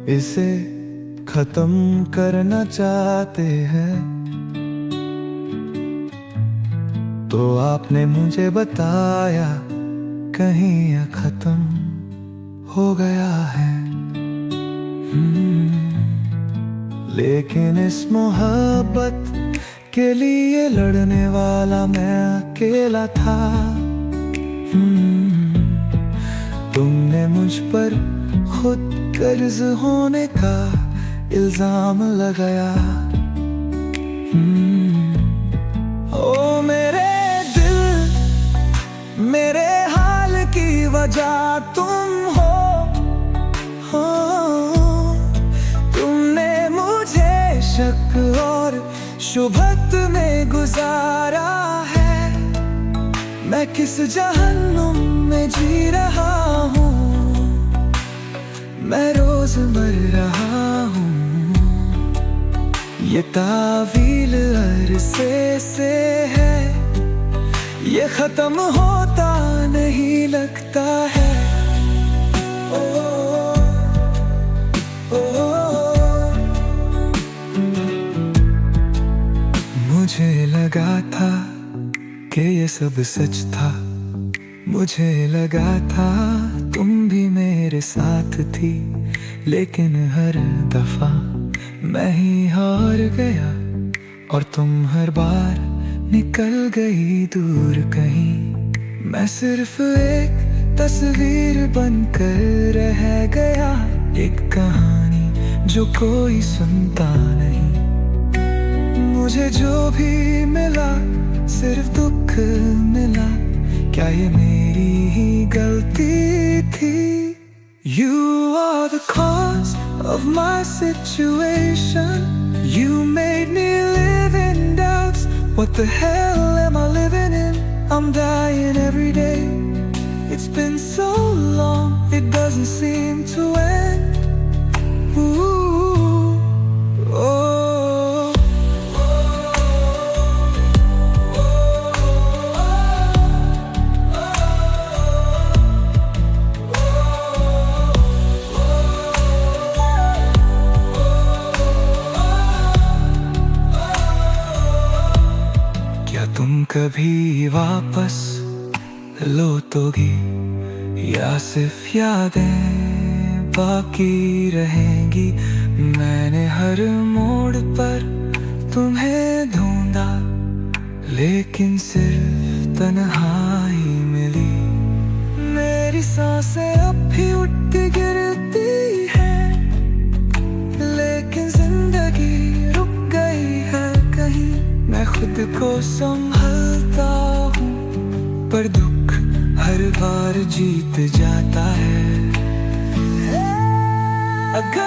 इसे खत्म करना चाहते हैं तो आपने मुझे बताया कहीं यह खत्म हो गया है। लेकिन इस मोहब्बत के लिए लड़ने वाला मैं अकेला था। तुमने मुझ पर खुद कर्ज होने का इल्जाम लगाया। ओ मेरे दिल, मेरे हाल की वजह तुम हो। तुमने मुझे शक और शुभत में गुजारा है। मैं किस जहन्नुम में जी रहा हूँ, मैं रोज मर रहा हूँ। ये तावील अरसे से है, ये खत्म होता नहीं लगता है। ओ, ओ, ओ, मुझे लगा था कि ये सब सच था। मुझे लगा था तुम भी मेरे साथ थी, लेकिन हर दफा मैं ही हार गया और तुम हर बार निकल गई दूर कहीं। मैं सिर्फ एक तस्वीर बनकर रह गया, एक कहानी जो कोई सुनता नहीं। मुझे जो भी मिला सिर्फ दुख मिला, क्या ये मेरी ही गलती थी? You are the cause of my situation. You made me live in doubts. What the hell am I living in? I'm dying every day. It's been so long, it doesn't seem to end. Ooh, oh. तुम कभी वापस लौटोगी या सिर्फ यादें बाकी रहेंगी? मैंने हर मोड़ पर तुम्हें ढूंढा, लेकिन सिर्फ तन्हाई मिली। मेरी सांसें अब भी उठती गिरती हैं, लेकिन जिंदगी रुक गई है कहीं। मैं खुद को संभालता हूँ, पर दुख हर बार जीत जाता है। अगर